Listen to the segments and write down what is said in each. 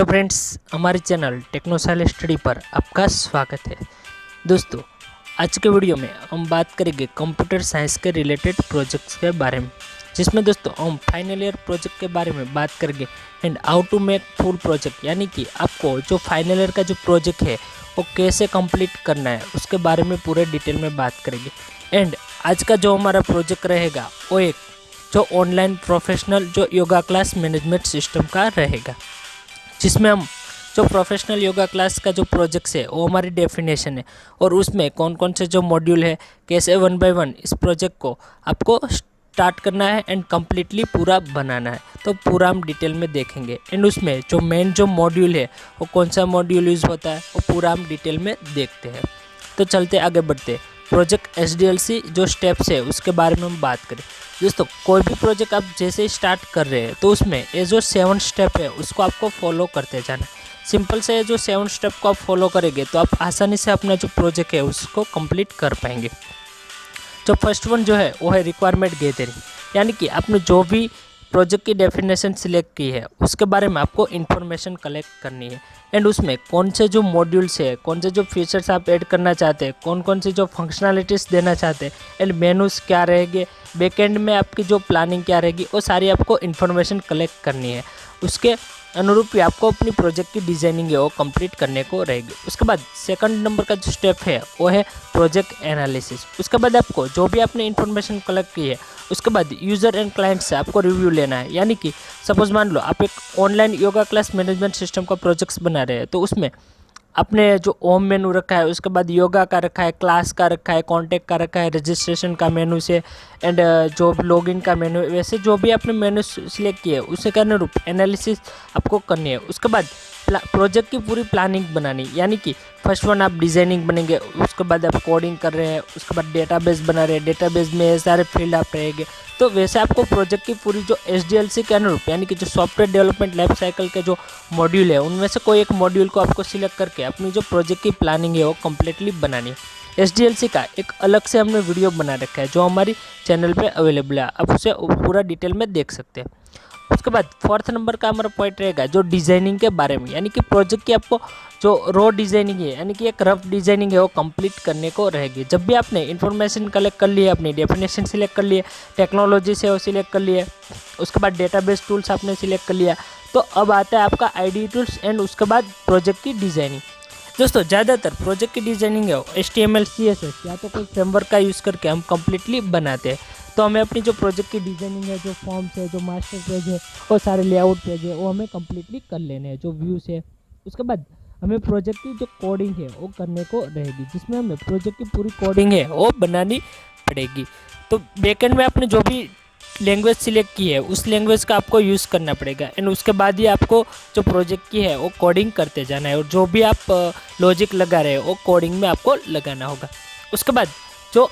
तो फ्रेंड्स, हमारे channel टेक्नोसाइल study पर आपका स्वागत है। दोस्तों, आज के वीडियो में हम बात करेंगे कंप्यूटर साइंस के रिलेटेड प्रोजेक्ट्स के बारे में, जिसमें दोस्तों हम फाइनल ईयर प्रोजेक्ट के बारे में बात करेंगे and how to make full project, यानी कि आपको जो फाइनल ईयर का जो प्रोजेक्ट है वो कैसे कंप्लीट करना है उसके बारे में पूरे डिटेल में बात करेंगे। एंड आज का जो हमारा प्रोजेक्ट रहेगा वो एक जो ऑनलाइन प्रोफेशनल जो योगा क्लास मैनेजमेंट सिस्टम का रहेगा, जिसमें हम जो प्रोफेशनल योगा क्लास का जो प्रोजेक्ट्स है वो हमारी डेफिनेशन है और उसमें कौन कौन से जो मॉड्यूल है, कैसे 1 बाय 1 इस प्रोजेक्ट को आपको स्टार्ट करना है एंड कम्प्लीटली पूरा बनाना है। तो पूरा हम डिटेल में देखेंगे एंड उसमें जो मेन जो मॉड्यूल है वो कौन सा मॉड्यूल यूज़ होता है वो पूरा हम डिटेल में देखते हैं। तो चलते आगे बढ़ते, प्रोजेक्ट SDLC जो स्टेप्स है उसके बारे में हम बात करें। दोस्तों, कोई भी प्रोजेक्ट आप जैसे स्टार्ट कर रहे हैं तो उसमें ये जो 7 स्टेप है उसको आपको फॉलो करते जाना है। सिंपल से ये जो 7 स्टेप को आप फॉलो करेंगे तो आप आसानी से अपना जो प्रोजेक्ट है उसको कंप्लीट कर पाएंगे। जो फर्स्ट वन जो है वो है रिक्वायरमेंट गैदरिंग, यानी कि आपने जो भी प्रोजेक्ट की डेफिनेशन सिलेक्ट की है उसके बारे में आपको इन्फॉर्मेशन कलेक्ट करनी है एंड उसमें कौन से जो मॉड्यूल्स है, कौन से जो फीचर्स आप ऐड करना चाहते हैं, कौन कौन से जो फंक्शनैलिटीज़ देना चाहते हैं एंड मेनूज क्या रहेंगे, बैकएंड में आपकी जो प्लानिंग क्या रहेगी, वो सारी आपको इन्फॉर्मेशन कलेक्ट करनी है। उसके अनुरूप ही आपको अपनी प्रोजेक्ट की डिज़ाइनिंग है वो कंप्लीट करने को रहेगी। उसके बाद सेकंड नंबर का जो स्टेप है वो है प्रोजेक्ट एनालिसिस। उसके बाद आपको जो भी आपने इन्फॉर्मेशन कलेक्ट की है उसके बाद यूज़र एंड क्लाइंट से आपको रिव्यू लेना है, यानी कि सपोज मान लो आप एक online yoga class management system का प्रोजेक्ट्स बना रहे हैं तो उसमें आपने जो होम मेनू रखा है, उसके बाद योगा का रखा है, क्लास का रखा है, कॉन्टैक्ट का रखा है, रजिस्ट्रेशन का मेनू से एंड जो लॉगिन का मेनू, वैसे जो भी आपने मेनू सिलेक्ट किया है उसे के अनुरूप एनालिसिस आपको करनी है। उसके बाद प्रोजेक्ट की पूरी प्लानिंग बनानी, यानी कि फर्स्ट वन आप डिज़ाइनिंग बनेंगे, उसके बाद आप कोडिंग कर रहे हैं, उसके बाद डेटाबेस बना रहे हैं, डेटाबेस में सारे फील्ड आप रहेंगे। तो वैसे आपको प्रोजेक्ट की पूरी जो SDLC के अनुरूप, यानी कि जो सॉफ्टवेयर डेवलपमेंट लाइफ साइकिल के जो मॉड्यूल है उनमें से कोई एक मॉड्यूल को आपको सिलेक्ट करके अपनी जो प्रोजेक्ट की प्लानिंग है वो कम्प्लीटली बनानी है। SDLC का एक अलग से हमने वीडियो बना रखा है जो हमारी चैनल पे अवेलेबल है, आप उसे पूरा डिटेल में देख सकते हैं। उसके बाद फोर्थ नंबर का हमारा पॉइंट रहेगा जो डिज़ाइनिंग के बारे में, यानी कि प्रोजेक्ट की आपको जो रो डिज़ाइनिंग है, यानी कि एक रफ डिज़ाइनिंग है वो कंप्लीट करने को रहेगी। जब भी आपने इन्फॉर्मेशन कलेक्ट कर ली है, अपनी डेफिनेशन सिलेक्ट कर ली है, टेक्नोलॉजी से वो सिलेक्ट कर लिया है, उसके बाद डेटाबेस टूल्स आपने सिलेक्ट कर लिया, तो अब आता है आपका IDE टूल्स एंड उसके बाद प्रोजेक्ट की डिज़ाइनिंग। दोस्तों, ज़्यादातर प्रोजेक्ट की डिज़ाइनिंग है HTML CSS या तो कोई फ्रेमवर्क का यूज़ करके हम कम्प्लीटली बनाते हैं। तो हमें अपनी जो प्रोजेक्ट की डिज़ाइनिंग है, जो फॉर्म्स है, जो मास्टर पेज है, वो सारे लेआउट पेज है वो हमें कम्प्लीटली कर लेने हैं, जो व्यूज़ है। उसके बाद हमें प्रोजेक्ट की जो कोडिंग है वो करने को रहेगी, जिसमें हमें प्रोजेक्ट की पूरी कोडिंग है वो बनानी पड़ेगी। तो बैकएंड में आपने जो भी लैंग्वेज सिलेक्ट की है उस लैंग्वेज का आपको यूज़ करना पड़ेगा एंड उसके बाद ही आपको जो प्रोजेक्ट की है वो कोडिंग करते जाना है और जो भी आप लॉजिक लगा रहे हो वो कोडिंग में आपको लगाना होगा। उसके बाद जो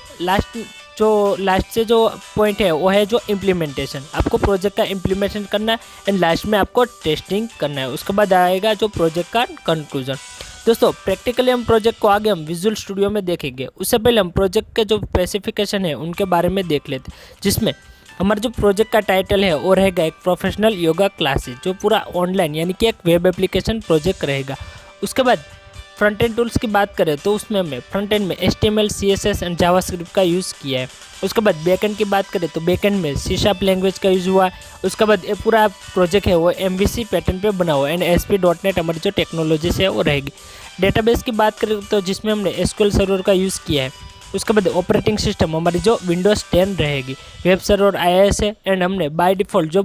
लास्ट से जो पॉइंट है वो है जो इम्प्लीमेंटेशन। आपको प्रोजेक्ट का इम्प्लीमेंटेशन करना है एंड लास्ट में आपको टेस्टिंग करना है। उसके बाद आएगा जो प्रोजेक्ट का कंक्लूजन। दोस्तों, प्रैक्टिकली हम प्रोजेक्ट को आगे हम विजुअल स्टूडियो में देखेंगे, उससे पहले हम प्रोजेक्ट के जो स्पेसिफिकेशन है उनके बारे में देख लेते, जिसमें हमारा जो प्रोजेक्ट का टाइटल है वो रहेगा एक प्रोफेशनल योगा क्लासेस, जो पूरा ऑनलाइन यानी कि एक वेब एप्लीकेशन प्रोजेक्ट रहेगा। उसके बाद फ्रंट एंड टूल्स की बात करें तो उसमें हमने फ्रंट एंड में HTML CSS एंड जावास्क्रिप्ट का यूज़ किया है। उसके बाद बैकएंड की बात करें तो बैकएंड में C# लैंग्वेज का यूज़ हुआ है। उसके बाद ये पूरा प्रोजेक्ट है वो MVC पैटर्न पे बना हुआ है एंड ASP.NET हमारी जो टेक्नोलॉजी से है वो रहेगी। डेटाबेस की बात करें तो जिसमें हमने SQL सर्वर का यूज़ किया है। उसके बाद ऑपरेटिंग सिस्टम हमारी जो Windows 10 रहेगी, वेब सर्वर IIS है एंड हमने बाय डिफ़ॉल्ट जो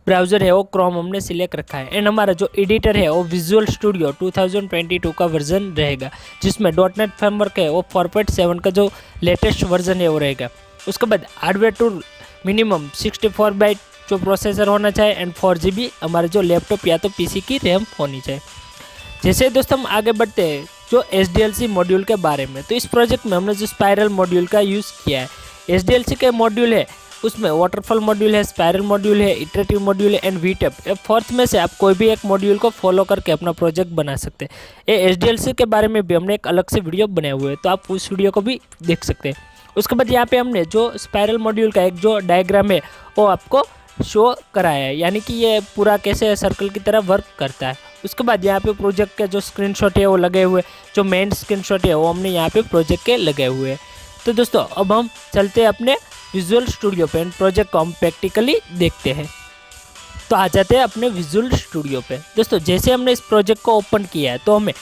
ब्राउज़र है वो क्रोम हमने सिलेक्ट रखा है एंड हमारा जो एडिटर है वो विजुअल स्टूडियो 2022 का वर्जन रहेगा, जिसमें .NET फ्रेमवर्क है वो 4.7 का जो लेटेस्ट वर्जन है वो रहेगा। उसके बाद हार्डवेयर टूल मिनिमम 64 बाइट जो प्रोसेसर होना चाहिए एंड 4 GB हमारे जो लैपटॉप या तो PC की रैम होनी चाहिए। जैसे दोस्तों हम आगे बढ़ते हैं जो SDLC मॉड्यूल के बारे में, तो इस प्रोजेक्ट में हमने जो स्पाइरल मॉड्यूल का यूज़ किया है। SDLC के मॉड्यूल है उसमें वाटरफॉल मॉड्यूल है, स्पाइरल मॉड्यूल है, इटरेटिव मॉड्यूल है एंड VTAP। फोर्थ में से आप कोई भी एक मॉड्यूल को फॉलो करके अपना प्रोजेक्ट बना सकते हैं। ये SDLC के बारे में भी हमने एक अलग से वीडियो बनाए हुए हैं, तो आप उस वीडियो को भी देख सकते हैं। उसके बाद यहाँ पे हमने जो स्पाइरल मॉड्यूल का एक जो डायग्राम है वो आपको शो कराया है, यानी कि ये पूरा कैसे सर्कल की तरह वर्क करता है। उसके बाद यहाँ पे प्रोजेक्ट का जो स्क्रीनशॉट है वो लगे हुए, जो मेन स्क्रीनशॉट है वो हमने यहाँ पे प्रोजेक्ट के लगे हुए हैं। तो दोस्तों अब हम चलते हैं अपने विजुअल स्टूडियो पे, प्रोजेक्ट को हम प्रैक्टिकली देखते हैं। तो आ जाते हैं अपने विजुअल स्टूडियो पे। दोस्तों जैसे हमने इस प्रोजेक्ट को ओपन किया है तो हमें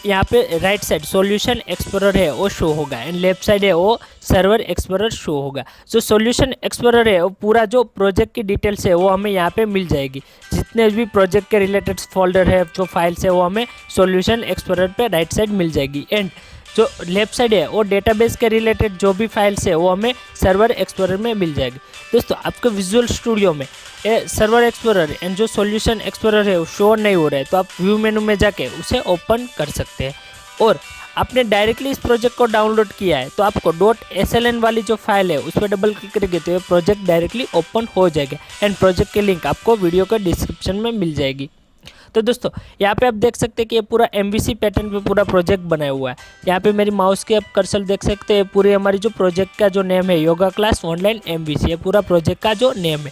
यहाँ पे राइट साइड सॉल्यूशन एक्सप्लोरर है वो शो होगा एंड लेफ्ट साइड है वो सर्वर एक्सप्लोरर शो होगा। जो सॉल्यूशन एक्सप्लोरर है वो पूरा जो प्रोजेक्ट की डिटेल्स है वो हमें यहाँ पे मिल जाएगी। जितने भी प्रोजेक्ट के रिलेटेड फोल्डर है, जो फाइल्स है, वो हमें सॉल्यूशन एक्सप्लोरर पे राइट साइड मिल जाएगी। एंड जो लेफ्ट साइड है वो डेटाबेस के रिलेटेड जो भी फाइल्स है वो हमें सर्वर एक्सप्लोरर में मिल जाएगी। दोस्तों आपके विजुअल स्टूडियो में ये सर्वर एक्सप्लोरर एंड जो सॉल्यूशन एक्सप्लोरर है वो शो नहीं हो रहा है तो आप व्यू मेनू में जाके उसे ओपन कर सकते हैं। और आपने डायरेक्टली इस प्रोजेक्ट को डाउनलोड किया है तो आपको .sln वाली जो फाइल है उस पर डबल क्लिक करेंगे तो ये प्रोजेक्ट डायरेक्टली ओपन हो जाएगा एंड प्रोजेक्ट की लिंक आपको वीडियो के डिस्क्रिप्शन में मिल जाएगी। तो दोस्तों यहाँ पे आप देख सकते हैं कि ये पूरा MVC पैटर्न पे पूरा प्रोजेक्ट बनाया हुआ है। यहाँ पे मेरी माउस के आप कर्सर देख सकते हैं। पूरी हमारी जो प्रोजेक्ट का जो नेम है योगा क्लास ऑनलाइन MVC, ये पूरा प्रोजेक्ट का जो नेम है।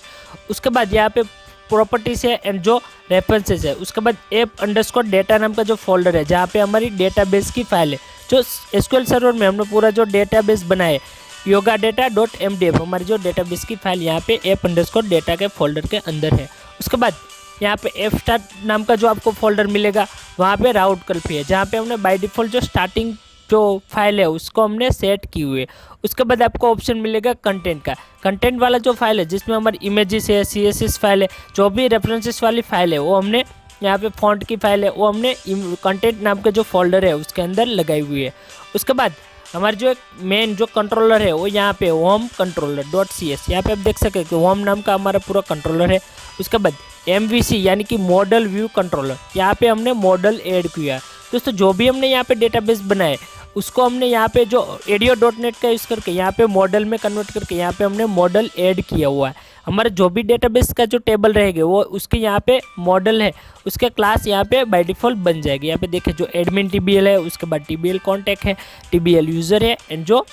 उसके बाद यहाँ पे प्रॉपर्टीज है एंड जो रेफरेंसेज है। उसके बाद app_data नाम का जो फोल्डर है जहाँ पे हमारी डेटाबेस की फाइल है। जो SQL सर्वर में हमने पूरा जो डेटाबेस बनाया है yogadata.mdf, हमारी जो डेटाबेस की फाइल यहाँ पे app_data के फोल्डर के अंदर है। उसके बाद यहाँ पे f नाम का जो आपको फोल्डर मिलेगा वहाँ पे राउट कल्फी है जहाँ पे हमने बाय डिफ़ॉल्ट जो स्टार्टिंग जो फाइल है उसको हमने सेट की हुई है। उसके बाद आपको ऑप्शन मिलेगा कंटेंट का। कंटेंट वाला जो फाइल है जिसमें हमारी इमेजेस है, CSS फाइल है, जो भी रेफरेंसेस वाली फाइल है वो हमने यहाँ पे फॉन्ट की फाइल है वो हमने कंटेंट नाम के जो फोल्डर है उसके अंदर लगाई हुई है। उसके बाद हमारी जो एक मेन जो कंट्रोलर है वो यहाँ पे होम कंट्रोलर.cs, यहाँ पे आप देख सकते हैं कि होम नाम का हमारा पूरा कंट्रोलर है। उसके बाद MVC यानी कि मॉडल व्यू कंट्रोलर, यहाँ पे हमने मॉडल ऐड किया है। दोस्तों जो भी हमने यहाँ पे डेटाबेस बनाए उसको हमने यहाँ पे जो ADO.NET का यूज़ करके यहाँ पे मॉडल में कन्वर्ट करके यहाँ पे हमने मॉडल ऐड किया हुआ है। हमारा जो भी डेटाबेस का जो टेबल रहेगा वो उसके यहाँ पे मॉडल है उसके क्लास यहाँ पे बाय डिफ़ॉल्ट बन जाएगी। यहाँ पे देखिए जो एडमिन TBL है, उसके बाद TBL कॉन्टैक्ट है, TBL यूज़र है एंड जो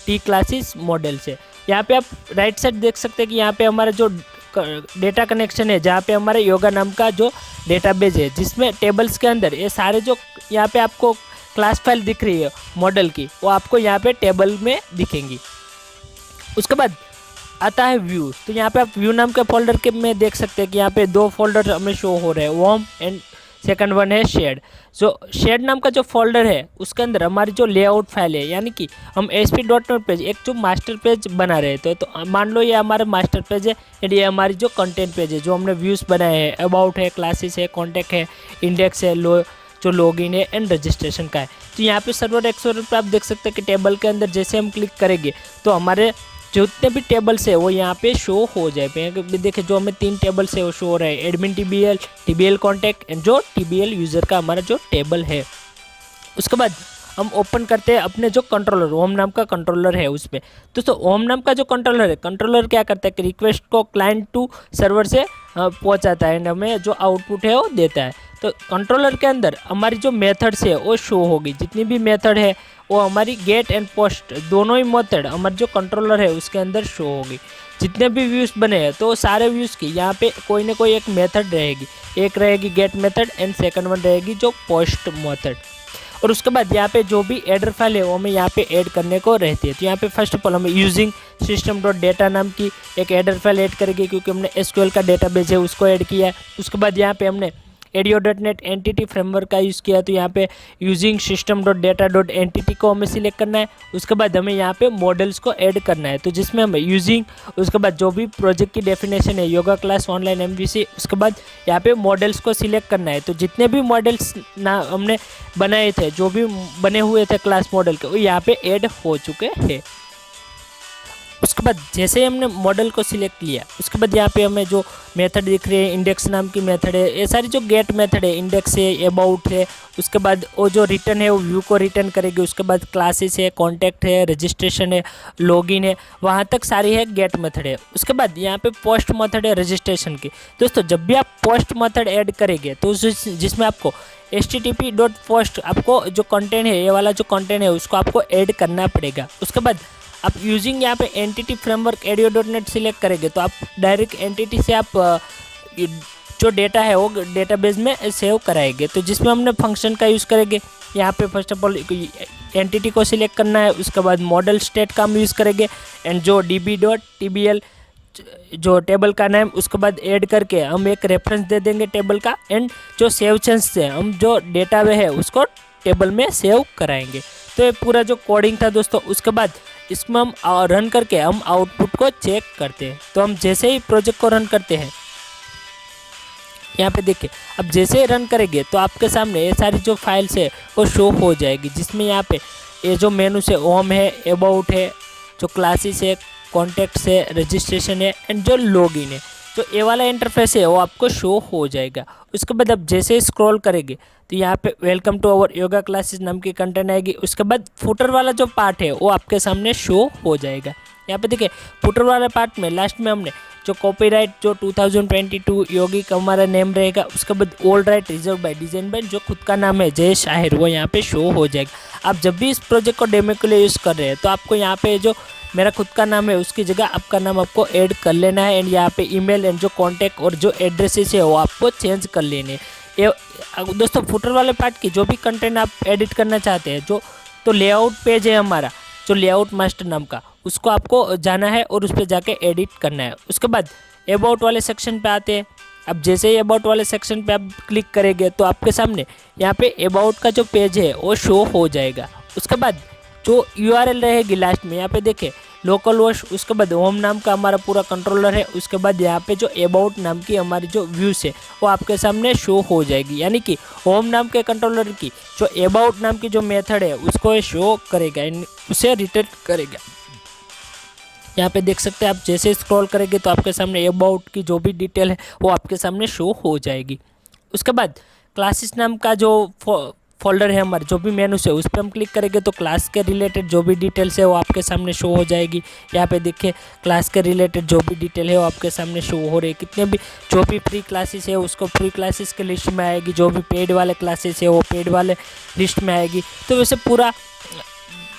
T क्लासेस मॉडल्स है। यहाँ पे आप राइट साइड देख सकते हैं कि यहाँ पे हमारा जो डेटा कनेक्शन है जहाँ पे हमारे योगा नाम का जो डेटाबेस है जिसमें टेबल्स के अंदर ये सारे जो यहाँ पे आपको क्लास फाइल दिख रही है मॉडल की वो आपको यहाँ पे टेबल में दिखेंगी। उसके बाद आता है व्यू। तो यहाँ पे आप व्यू नाम के फोल्डर के में देख सकते हैं कि यहाँ पे दो फोल्डर हमें शो हो रहे हैं, वॉर्म एंड सेकंड वन है शेड। जो शेड नाम का जो फोल्डर है उसके अंदर हमारी जो लेआउट फाइल है यानी कि हम ASP.NET पेज एक जो मास्टर पेज बना रहे थे तो मान लो ये हमारा मास्टर पेज है एंड ये हमारी जो कंटेंट पेज है जो हमने व्यूज़ बनाए हैं, अबाउट है, क्लासेस है, कॉन्टैक्ट है, इंडेक्स है, जो लॉगिन है एंड रजिस्ट्रेशन का है। तो यहाँ पे सर्वर एक्सप्लोरर पर आप देख सकते हैं कि टेबल के अंदर जैसे हम क्लिक करेंगे तो हमारे जितने भी टेबल्स है वो यहाँ पे शो हो जाए। देखिए जो हमें 3 टेबल्स है वो शो हो रहा है, admin TBL, TBL contact and जो TBL यूज़र का हमारा जो टेबल है। उसके बाद हम ओपन करते हैं अपने जो कंट्रोलर होम नाम का कंट्रोलर है उसमें। दोस्तों होम नाम का जो कंट्रोलर है, कंट्रोलर क्या करता है कि रिक्वेस्ट को क्लाइंट टू सर्वर से पहुंचाता है एंड हमें जो आउटपुट है वो देता है। तो कंट्रोलर के अंदर हमारी जो मेथड्स है वो शो होगी। जितनी भी मेथड है वो हमारी गेट एंड पोस्ट दोनों ही मेथड हमारे जो कंट्रोलर है उसके अंदर शो होगी। जितने भी व्यूज़ बने हैं तो सारे व्यूज़ की यहाँ पे कोई ना कोई एक मेथड रहेगी। एक रहेगी get method and second one रहेगी जो पोस्ट मेथड। और उसके बाद यहाँ पे जो भी एडर फाइल है वो हमें यहाँ पे ऐड करने को रहती है। तो यहाँ पे फर्स्ट ऑफ ऑल हमें यूजिंग system.data नाम की एक एडर फाइल ऐड करेंगे क्योंकि हमने SQL का डेटाबेस है उसको ऐड किया है। उसके बाद यहाँ पे हमने ADO.NET एंटिटी फ्रेमवर्क का यूज़ किया तो यहाँ पे यूजिंग system.data.entity को हमें सिलेक्ट करना है। उसके बाद हमें यहाँ पे मॉडल्स को ऐड करना है तो जिसमें हमें यूजिंग उसके बाद जो भी प्रोजेक्ट की डेफिनेशन है योगा क्लास ऑनलाइन MVC, उसके बाद यहाँ पे मॉडल्स को सिलेक्ट करना है। तो जितने भी मॉडल्स ना हमने बनाए थे, जो भी बने हुए थे क्लास मॉडल के, वो यहाँ पे ऐड हो चुके हैं। उसके बाद जैसे ही हमने मॉडल को सिलेक्ट लिया उसके बाद यहाँ पे हमें जो मेथड दिख रही है इंडेक्स नाम की मेथड है, ये सारी जो गेट मेथड है, इंडेक्स है, अबाउट है, उसके बाद वो जो रिटर्न है वो व्यू को रिटर्न करेगी। उसके बाद क्लासेस है, कॉन्टैक्ट है, रजिस्ट्रेशन है, लॉगिन है, वहाँ तक सारी है गेट मेथड है। उसके बाद यहाँ पे पोस्ट मेथड है रजिस्ट्रेशन की। दोस्तों जब भी आप पोस्ट मेथड ऐड करेंगे तो जिसमें आपको http.post आपको जो कंटेंट है, ये वाला जो कंटेंट है उसको आपको ऐड करना पड़ेगा। उसके बाद आप यूजिंग यहाँ पे एंटिटी फ्रेमवर्क ADO.NET सिलेक्ट करेंगे तो आप डायरेक्ट एंटिटी से आप जो डेटा है वो डेटाबेस में सेव कराएंगे। तो जिसमें हमने फंक्शन का यूज़ करेंगे। यहाँ पे फर्स्ट ऑफ ऑल एंटिटी को सिलेक्ट करना है, उसके बाद मॉडल स्टेट का हम यूज़ करेंगे एंड जो db.tbl जो टेबल का नाम, उसके बाद ऐड करके हम एक रेफरेंस दे देंगे टेबल का एंड जो सेव चेंज से हम जो डेटा वे है उसको टेबल में सेव कराएंगे। तो ये पूरा जो कोडिंग था दोस्तों, उसके बाद इसमें हम रन करके हम आउटपुट को चेक करते हैं। तो हम जैसे ही प्रोजेक्ट को रन करते हैं, यहाँ पे देखिए, अब जैसे ही रन करेंगे तो आपके सामने ये सारी जो फाइल्स है वो शो हो जाएगी, जिसमें यहाँ पे ये जो मेनू से होम है, अबाउट है, जो क्लासेस है, कॉन्टैक्ट्स है, रजिस्ट्रेशन है एंड जो लॉगिन है, जो ये वाला इंटरफेस है वो आपको शो हो जाएगा। उसके बाद अब जैसे ही स्क्रॉल करेंगे तो यहाँ पे welcome to our yoga classes नाम की कंटेंट आएगी। उसके बाद फुटर वाला जो पार्ट है वो आपके सामने शो हो जाएगा। यहाँ पे देखिए, फुटर वाले पार्ट में लास्ट में हमने जो कॉपीराइट जो 2022 योगी का हमारा नेम रहेगा, उसके बाद all right reserve by design by जो खुद का नाम है जय शाहिर, वो यहाँ पे शो हो जाएगा। आप जब भी इस प्रोजेक्ट को डेमो के लिए यूज़ कर रहे हैं तो आपको यहाँ पे जो मेरा खुद का नाम है उसकी जगह आपका नाम आपको ऐड कर लेना है एंड यहाँ पे ईमेल एंड जो कॉन्टैक्ट और जो एड्रेसेस है वो आपको चेंज कर लेने। ये दोस्तों फुटर वाले पार्ट की जो भी कंटेंट आप एडिट करना चाहते हैं, जो तो लेआउट पेज है हमारा, जो लेआउट मास्टर नाम का, उसको आपको जाना है और उस पर जाके एडिट करना है। उसके बाद अबाउट वाले सेक्शन पे आते हैं। अब जैसे ही अबाउट वाले सेक्शन पे आप क्लिक करेंगे तो आपके सामने यहाँ पे अबाउट का जो पेज है वो शो हो जाएगा। उसके बाद जो URL रहेगी लास्ट में, यहाँ पे देखें लोकल होस्ट, उसके बाद होम नाम का हमारा पूरा कंट्रोलर है, उसके बाद यहाँ पे जो अबाउट नाम की हमारी जो व्यूज है वो आपके सामने शो हो जाएगी। यानी कि होम नाम के कंट्रोलर की जो अबाउट नाम की जो मेथड है उसको ये शो करेगा, उसे रिटर्न करेगा। यहाँ पे देख सकते हैं आप, जैसे स्क्रॉल करेंगे तो आपके सामने अबाउट की जो भी डिटेल है वो आपके सामने शो हो जाएगी। उसके बाद क्लासेस नाम का जो फोल्डर है हमारे, जो भी मेनू है उस पर हम क्लिक करेंगे तो क्लास के रिलेटेड जो भी डिटेल्स है वो आपके सामने शो हो जाएगी। यहाँ पे देखिए, क्लास के रिलेटेड जो भी डिटेल है वो आपके सामने शो हो रही है। कितने भी जो भी फ्री क्लासेस है उसको फ्री क्लासेस के लिस्ट में आएगी, जो भी पेड वाले क्लासेस है वो पेड वाले लिस्ट में आएगी। तो वैसे पूरा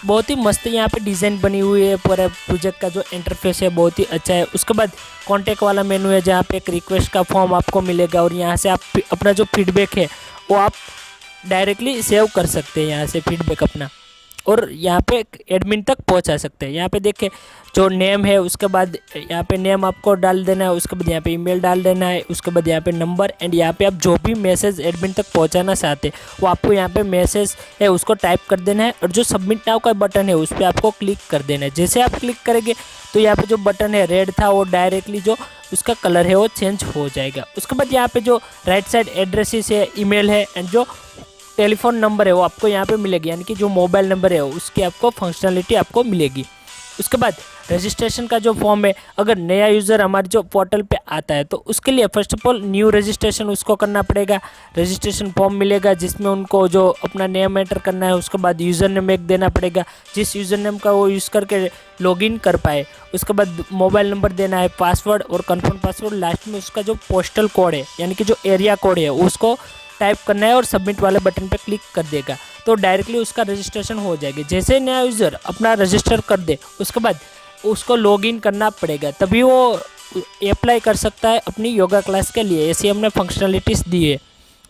बहुत ही मस्त यहाँ पे डिज़ाइन बनी हुई है। पूरा प्रोजेक्ट का जो इंटरफेस है बहुत ही अच्छा है। उसके बाद कॉन्टैक्ट वाला मेनू है, जहाँ पे एक रिक्वेस्ट का फॉर्म आपको मिलेगा और यहाँ से आप अपना जो फीडबैक है वो आप डायरेक्टली सेव कर सकते हैं, यहाँ से फीडबैक अपना, और यहाँ पे एडमिन तक पहुँचा सकते हैं। यहाँ पे देखें जो नेम है, उसके बाद यहाँ पे नेम आपको डाल देना है, उसके बाद यहाँ पे ईमेल डाल देना है, उसके बाद यहाँ पे नंबर एंड यहाँ पे आप जो भी मैसेज एडमिन तक पहुँचाना चाहते हैं वो आपको यहाँ पे मैसेज है उसको टाइप कर देना है और जो सबमिट नाउ का बटन है उस पर आपको क्लिक कर देना है। जैसे आप क्लिक करेंगे तो यहाँ पे जो बटन है रेड था वो डायरेक्टली जो उसका कलर है वो चेंज हो जाएगा। उसके बाद यहाँ पे जो राइट साइड एड्रेसेस है, ईमेल है एंड जो टेलीफोन नंबर है वो आपको यहाँ पे मिलेगी, यानी कि जो मोबाइल नंबर है उसकी आपको फंक्शनलिटी आपको मिलेगी। उसके बाद रजिस्ट्रेशन का जो फॉर्म है, अगर नया यूज़र हमारे जो पोर्टल पे आता है तो उसके लिए first of all new registration उसको करना पड़ेगा। रजिस्ट्रेशन फॉर्म मिलेगा जिसमें उनको जो अपना नेम एंटर करना है, उसके बाद यूज़र नेम एक देना पड़ेगा जिस यूज़र नेम का वो यूज़ करके लॉगिन कर पाए। उसके बाद मोबाइल नंबर देना है, पासवर्ड और कन्फर्म पासवर्ड, लास्ट में उसका जो पोस्टल कोड है यानी कि जो एरिया कोड है उसको टाइप करना है और सबमिट वाले बटन पर क्लिक कर देगा तो डायरेक्टली उसका रजिस्ट्रेशन हो जाएगी। जैसे नया यूज़र अपना रजिस्टर कर दे उसके बाद उसको लॉगिन करना पड़ेगा, तभी वो अप्लाई कर सकता है अपनी योगा क्लास के लिए। ऐसी हमने फंक्शनलिटीज़ दी है।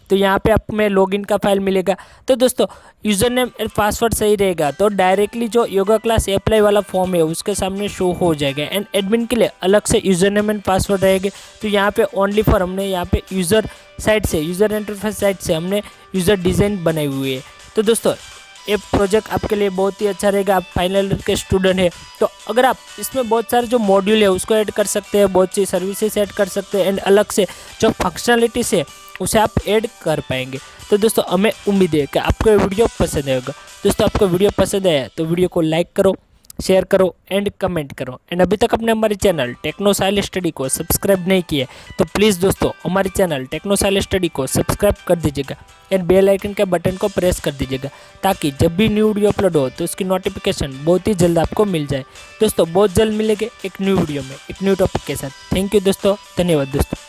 तो यहाँ पे आप में लॉगिन का फाइल मिलेगा। तो दोस्तों यूज़र नेम एंड पासवर्ड सही रहेगा तो डायरेक्टली जो योगा क्लास अप्लाई वाला फॉर्म है उसके सामने शो हो जाएगा एंड एडमिन के लिए अलग से यूज़र नेम एंड पासवर्ड रहेंगे। तो यहाँ पे ओनली फॉर हमने यहाँ पे यूज़र साइड से, यूज़र इंटरफेस साइड से हमने यूज़र डिज़ाइन बनाई हुई है। तो दोस्तों ये प्रोजेक्ट आपके लिए बहुत ही अच्छा रहेगा। आप फाइनल ईयर के स्टूडेंट हैं तो अगर आप इसमें बहुत सारे जो मॉड्यूल है उसको ऐड कर सकते हैं, बहुत सी सर्विसेज ऐड कर सकते हैं एंड अलग से जो फंक्शनलिटीज़ है उसे आप ऐड कर पाएंगे। तो दोस्तों हमें उम्मीद है कि आपको ये वीडियो पसंद आएगा। दोस्तों आपको वीडियो पसंद आया तो वीडियो को लाइक करो, शेयर करो एंड कमेंट करो एंड अभी तक अपने हमारे चैनल टेक्नो साइल स्टडी को सब्सक्राइब नहीं किया तो प्लीज़ दोस्तों हमारे चैनल टेक्नो साइल स्टडी को सब्सक्राइब कर दीजिएगा एंड बेल आइकन के बटन को प्रेस कर दीजिएगा ताकि जब भी न्यू वीडियो अपलोड हो तो उसकी नोटिफिकेशन बहुत ही जल्द आपको मिल जाए। दोस्तों बहुत जल्द मिलेंगे एक न्यू वीडियो में एक न्यू टॉपिक के साथ। थैंक यू दोस्तों, धन्यवाद दोस्तों।